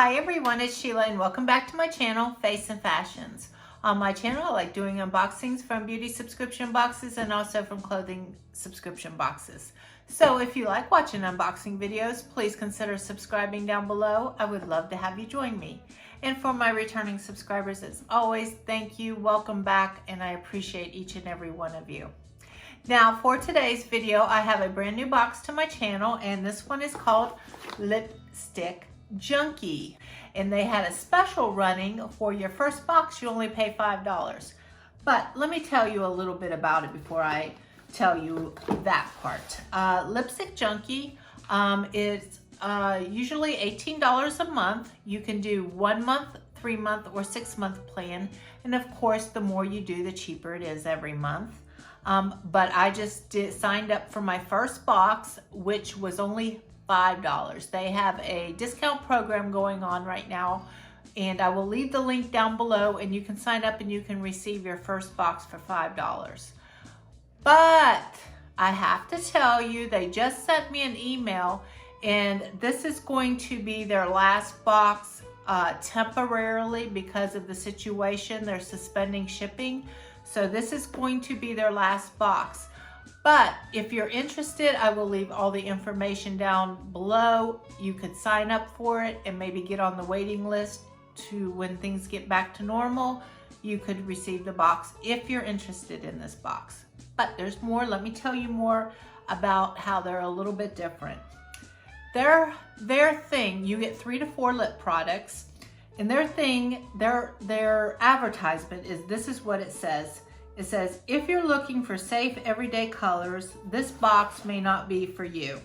Hi everyone, it's Sheila and welcome back to my channel, Face and Fashions. On my channel, I like doing unboxings from beauty subscription boxes and also from clothing subscription boxes. So if you like watching unboxing videos, please consider subscribing down below. I would love to have you join me. And for my returning subscribers, as always, thank you, welcome back, and I appreciate each and every one of you. Now for today's video, I have a brand new box to my channel, and this one is called Lipstick Junkie, and they had a special running. For your first box you only pay $5, but let me tell you a little bit about it before I tell you that part. Lipstick Junkie is usually $18 a month. You can do 1 month, 3 month, or 6 month plan, and of course the more you do, the cheaper it is every month. But I just signed up for my first box, which was only $5. They have a discount program going on right now, and I will leave the link down below, and you can sign up and you can receive your first box for $5. But I have to tell you, they just sent me an email, and this is going to be their last box temporarily because of the situation. They're suspending shipping, so this is going to be their last box. But if you're interested, I will leave all the information down below. You could sign up for it and maybe get on the waiting list to when things get back to normal. You could receive the box if you're interested in this box. But there's more. Let me tell you more about how they're a little bit different. Their thing, you get 3 to 4 lip products, and their thing, their advertisement is, this is what it says. It says, if you're looking for safe everyday colors, this box may not be for you.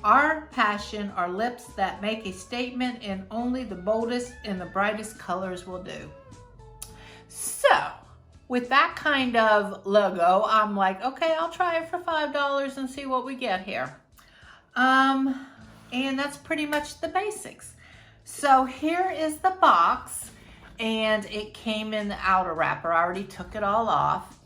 Our passion are lips that make a statement, and only the boldest and the brightest colors will do. So with that kind of logo, I'm like, okay, I'll try it for $5 and see what we get here. And that's pretty much the basics. So here is the box, and it came in the outer wrapper. I already took it all off,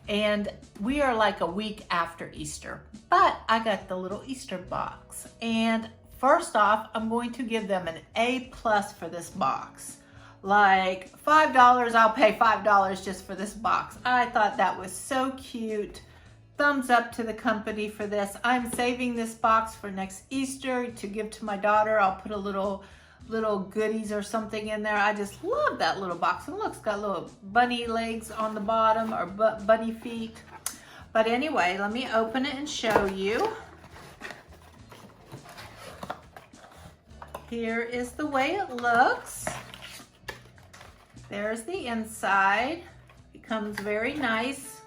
and we are like a week after Easter, but I got the little Easter box. And first off, I'm going to give them an A+ for this box. Like $5, I'll pay $5 just for this box. I thought that was so cute. Thumbs up to the company for this. I'm saving this box for next Easter to give to my daughter. I'll put a little goodies or something in there. I just love that little box. And look, it's got little bunny legs on the bottom, or bunny feet. But anyway, let me open it and show you. Here is the way it looks. There's the inside. It comes very nice.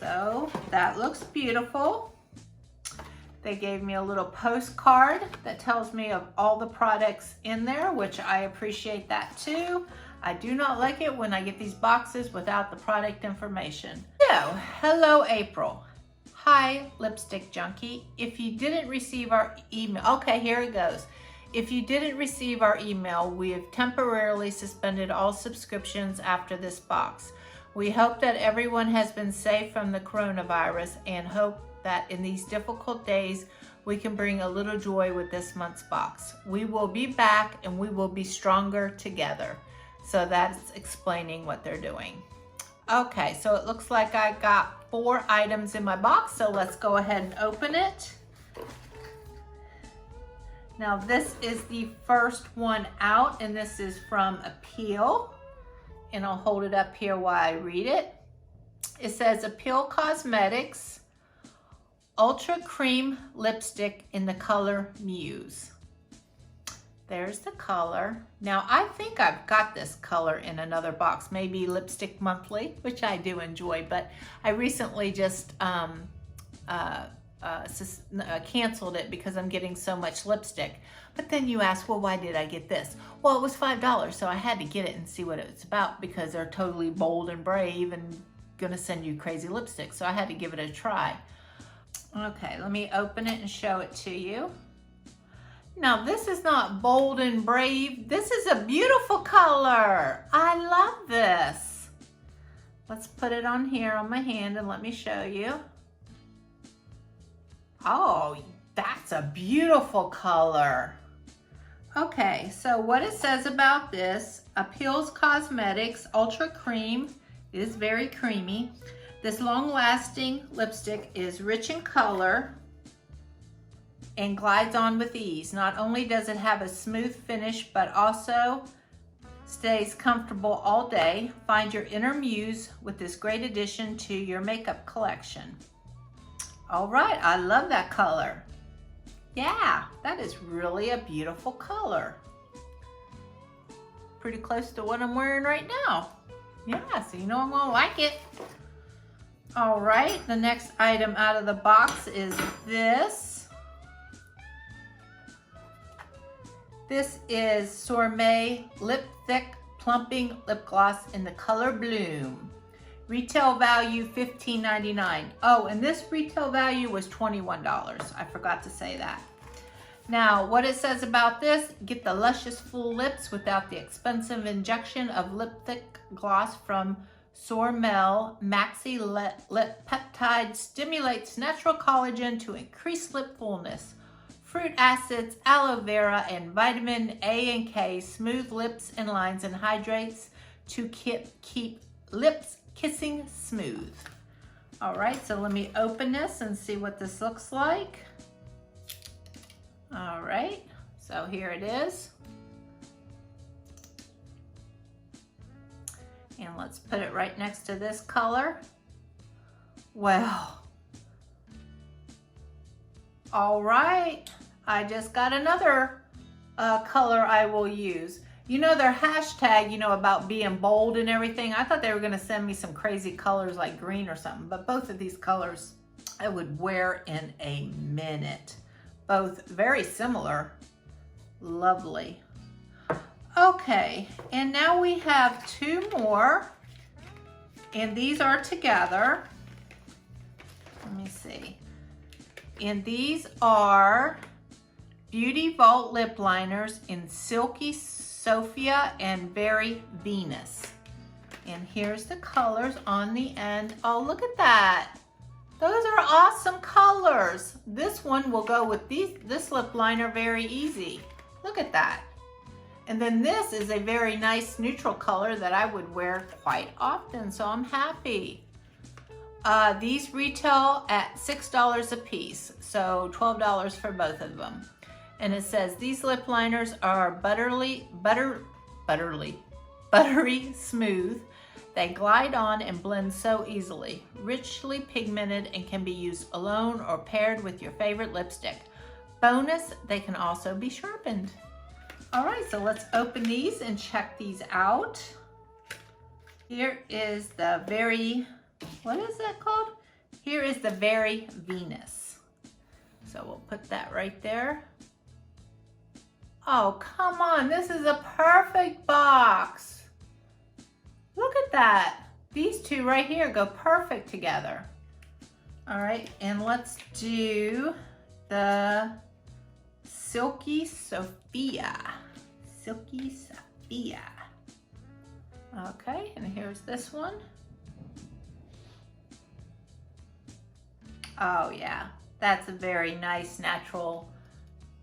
So that looks beautiful. They gave me a little postcard that tells me of all the products in there, which I appreciate that too. I do not like it when I get these boxes without the product information. So, hello April. Hi Lipstick Junkie. If you didn't receive our email, okay, here it goes. If you didn't receive our email, we have temporarily suspended all subscriptions after this box. We hope that everyone has been safe from the coronavirus, and hope that in these difficult days, we can bring a little joy with this month's box. We will be back, and we will be stronger together. So that's explaining what they're doing. Okay, so it looks like I got 4 items in my box, so let's go ahead and open it. Now this is the first one out, and this is from Appeal. And I'll hold it up here while I read it. It says Appeal Cosmetics Ultra Cream Lipstick in the color Muse. There's the color. Now I think I've got this color in another box, maybe Lipstick Monthly, which I do enjoy, but I recently just canceled it because I'm getting so much lipstick. But then you ask, well, why did I get this? Well, it was $5, so I had to get it and see what it's about, because they're totally bold and brave and gonna send you crazy lipstick, so I had to give it a try. Okay, let me open it and show it to you. Now this is not bold and brave. This is a beautiful color. I love this. Let's put it on here on my hand and let me show you. Oh, that's a beautiful color. Okay, so what it says about this, Appeals Cosmetics Ultra Cream. It is very creamy. This long-lasting lipstick is rich in color and glides on with ease. Not only does it have a smooth finish, but also stays comfortable all day. Find your inner muse with this great addition to your makeup collection. All right, I love that color. Yeah, that is really a beautiful color. Pretty close to what I'm wearing right now. Yeah, so you know I'm gonna like it. All right, the next item out of the box is this. This is Sorbet Lip Thick Plumping Lip Gloss in the color Bloom. Retail value $15.99. Oh, and this retail value was $21. I forgot to say that. Now, what it says about this, get the luscious full lips without the expensive injection of lip thick gloss from Sorbet Maxi Lip Peptide stimulates natural collagen to increase lip fullness. Fruit acids, aloe vera, and vitamin A and K smooth lips and lines and hydrates to keep lips kissing smooth. All right, so let me open this and see what this looks like. All right, so here it is. And let's put it right next to this color. Well, all right, I just got another color I will use. You know their hashtag, you know, about being bold and everything. I thought they were gonna send me some crazy colors like green or something, but both of these colors I would wear in a minute. Both very similar. Lovely. Okay, and now we have two more, and these are together. Let me see. And these are Beauty Vault Lip Liners in Silky Sophia and Very Venus. And here's the colors on the end. Oh, look at that. Those are awesome colors. This one will go with this lip liner very easy. Look at that. And then this is a very nice neutral color that I would wear quite often, so I'm happy. These retail at $6 a piece, so $12 for both of them. And it says these lip liners are buttery smooth. They glide on and blend so easily, richly pigmented, and can be used alone or paired with your favorite lipstick. Bonus, they can also be sharpened. All right, so let's open these and check these out. Here is the very, what is that called? Here is the Very Venus. So we'll put that right there. Oh, come on, this is a perfect box. Look at that. These two right here go perfect together. All right, and let's do the Silky Sophia. Silky Sophia. Okay, and here's this one. Oh yeah, that's a very nice natural,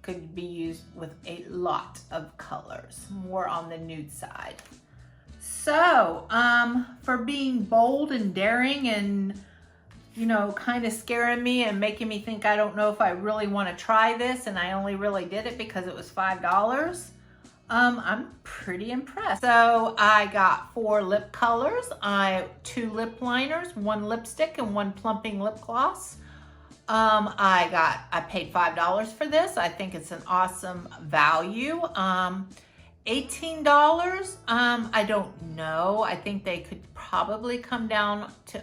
could be used with a lot of colors, more on the nude side. So, for being bold and daring and, you know, kind of scaring me and making me think I don't know if I really want to try this, and I only really did it because it was $5, I'm pretty impressed. So I got 4 lip colors, 2 lip liners, 1 lipstick, and 1 plumping lip gloss. I paid $5 for this. I think it's an awesome value. $18, I don't know. I think they could probably come down to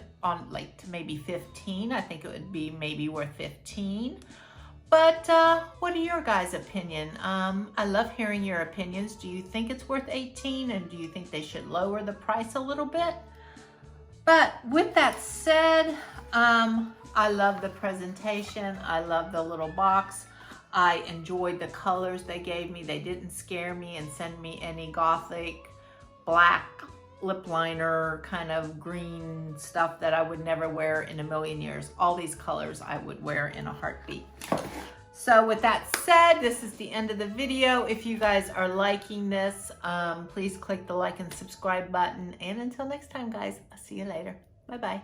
maybe 15. I think it would be maybe worth 15. But what are your guys' opinion? I love hearing your opinions. Do you think it's worth 18, and do you think they should lower the price a little bit? But with that said, I love the presentation. I love the little box. I enjoyed the colors they gave me. They didn't scare me and send me any gothic black lip liner kind of green stuff that I would never wear in a million years. All these colors I would wear in a heartbeat. So with that said, this is the end of the video. If you guys are liking this, please click the like and subscribe button. And until next time, guys, I'll see you later. Bye-bye.